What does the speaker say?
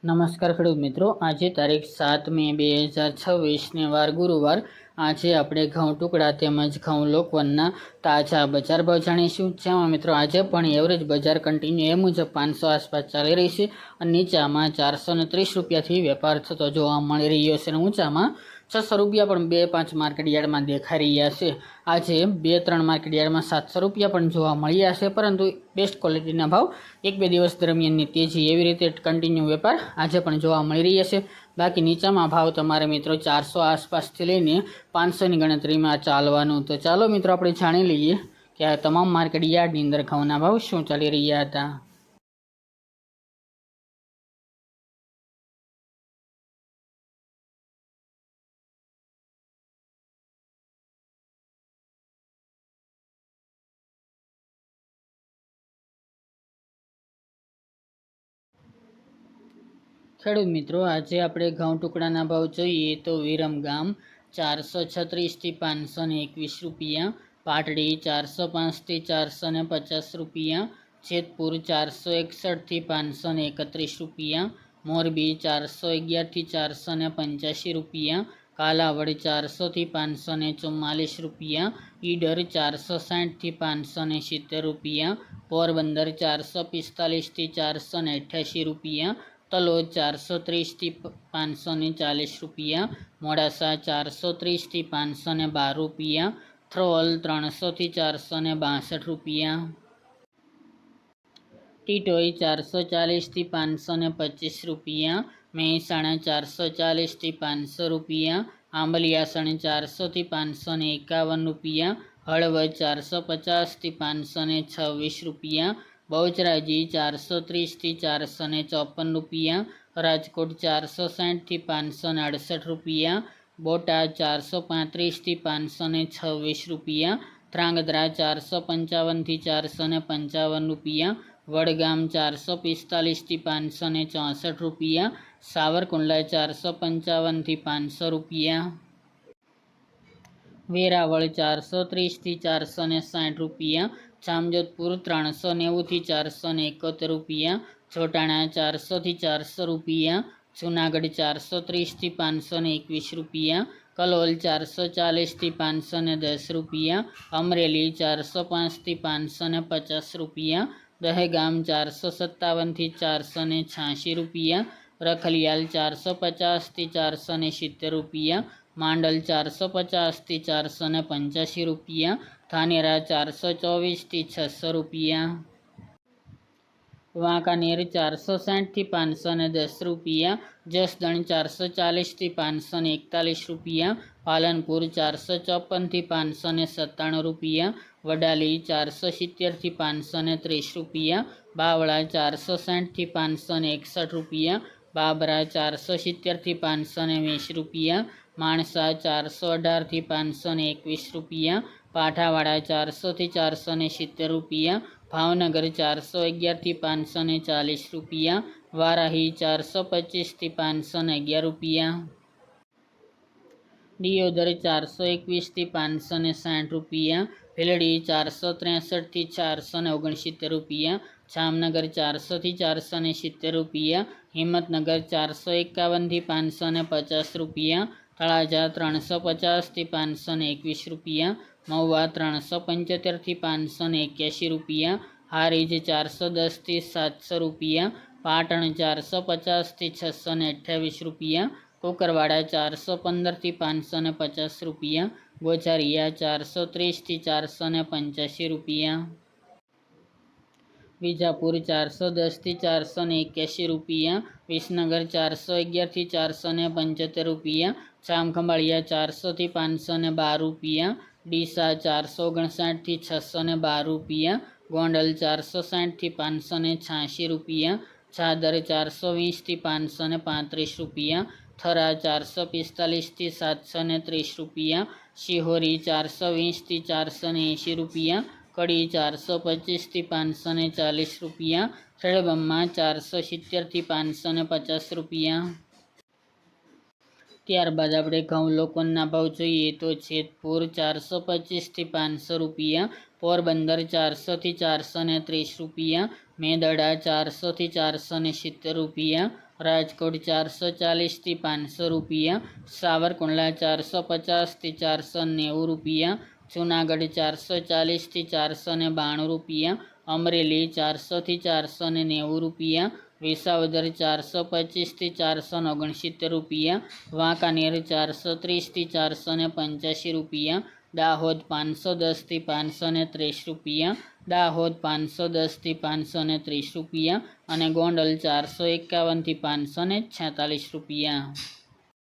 નમસ્કાર ખેડૂત મિત્રો, આજે તારીખ 7 મે 2026 વાર ગુરુવાર. આજે આપણે ઘઉં ટુકડા તેમજ ઘઉં લોકવનના તાજા બજાર ભાવ જાણીશું. જેમાં મિત્રો આજે પણ એવરેજ બજાર કન્ટિન્યુ એ મુજબ 500 આસપાસ ચાલી રહી છે અને નીચામાં 430 રૂપિયાથી વેપાર થતો જોવા મળી રહ્યો છે અને ઊંચામાં 600 રૂપિયા પણ 2-5 માર્કેટ યાર્ડમાં દેખાઈ રહ્યા છે. આજે 2-3 માર્કેટ યાર્ડમાં 700 રૂપિયા પણ જોવા મળ્યા છે, પરંતુ બેસ્ટ ક્વોલિટીના ભાવ 1-2 દિવસ દરમિયાનની તેજી એવી રીતે કન્ટિન્યુ વેપાર આજે પણ જોવા મળી રહ્યા છે. બાકી નીચામાં ભાવ તમારે મિત્રો 400 આસપાસથી લઈને 500ની ગણતરીમાં ચાલવાનું. તો ચાલો મિત્રો આપણે જાણી લઈએ કે આ તમામ માર્કેટ યાર્ડની અંદર ઘઉંના ભાવ શું ચાલી રહ્યા હતા. ખેડૂત મિત્રો, આજે આપણે ઘઉં ટુકડાના ભાવ જોઈએ તો વિરમગામ 436થી 521 રૂપિયા, પાટડી 405થી 450 રૂપિયા, જેતપુર 461થી 531 રૂપિયા, મોરબી 411થી 485 રૂપિયા, કાલાવડ 400થી 544 રૂપિયા, ઈડર 460થી 570 રૂપિયા, પોરબંદર 445થી 488 રૂપિયા, તલોદ 430થી 540 રૂપિયા, મોડાસા 430થી 512 રૂપિયા, થ્રોલ 300થી 462 રૂપિયા, ટીટોઈ 440થી 525 રૂપિયા, મહેસાણા 440થી 500 રૂપિયા, આંબલિયાસણ 400થી 551 રૂપિયા, હળવદ 450થી 526 રૂપિયા, બહુચરાજી 430થી 454 રૂપિયા, રાજકોટ 460થી 568 રૂપિયા, બોટાદ 435થી 526 રૂપિયા, ધ્રાંગધ્રા 455થી 455 રૂપિયા, વડગામ 445થી 564 રૂપિયા, સાવરકુંડલા 455થી 500 રૂપિયા, વેરાવળ 430થી 460 રૂપિયા, જામજોધપુર 390થી 471 રૂપિયા, જોટાણા 400થી 400 રૂપિયા, જૂનાગઢ 430થી 521 રૂપિયા, કલોલ 440થી 510 રૂપિયા, અમરેલી 405થી 550 રૂપિયા, દહેગામ 457થી 486 રૂપિયા, રખલિયાલ 450થી 470 રૂપિયા, માંડલ 450થી 485 રૂપિયા, ધાનેરા 424થી 600 રૂપિયા, વાંકાનેર 460થી 510 રૂપિયા, જસદણ 440થી 541 રૂપિયા, પાલનપુર 454થી 597 રૂપિયા, વડાલી 470થી 530 રૂપિયા, બાવળા 460થી 561 રૂપિયા, બાબરા 470થી 520 રૂપિયા, માણસા 418થી 521 રૂપિયા, પાઠાવાડા 400થી 470 રૂપિયા, ભાવનગર 411થી 540 રૂપિયા, વારાહી 425થી 511 રૂપિયા, દિયોદર 421થી 560 રૂપિયા, ભીલડી 463થી 469 રૂપિયા, જામનગર 400થી 470 રૂપિયા, હિંમતનગર 451થી 550 રૂપિયા, તળાજા 350થી 521 રૂપિયા, મહુવા 375થી 581 રૂપિયા, હારીજ 410થી 700 રૂપિયા, પાટણ 450થી 628 રૂપિયા, કુકરવાડા 415થી 550 રૂપિયા, ગોઝારિયા 430થી 485 રૂપિયા, વિજાપુર 410થી 481 રૂપિયા, વિસનગર 411થી 475 રૂપિયા, જામખંભાળિયા 400થી 512 રૂપિયા, ડીસા 459થી 612 રૂપિયા, ગોંડલ 460થી 586 રૂપિયા, ચાદર 420થી 535 રૂપિયા, થરા 445થી 730 રૂપિયા, શિહોરી 420થી 480 રૂપિયા, કડી 425થી 540 રૂપિયા, ખેડબ્રહ્મા 470થી 550 રૂપિયા, ત્યારબાદ આપણે ઘઉં લોકવનના ભાવ જોઈએ તો જેતપુર 425 થી 500 રૂપિયા, પોરબંદર 400 થી 430 રૂપિયા, મેદડા 400 થી 470 રૂપિયા, રાજકોટ 440 થી 500 રૂપિયા, સાવરકુંડલા 450 થી 490 રૂપિયા, જુનાગઢ 440 થી 492 રૂપિયા, અમરેલી 400 થી 490 રૂપિયા, વિસાવદર 425 થી 469 રૂપિયા, વાંકાનેર 430 થી 485 રૂપિયા, દાહોદ 510 થી 530 રૂપિયા, દાહોદ 510 થી 530 રૂપિયા અને ગોંડલ 451 થી 546 રૂપિયા।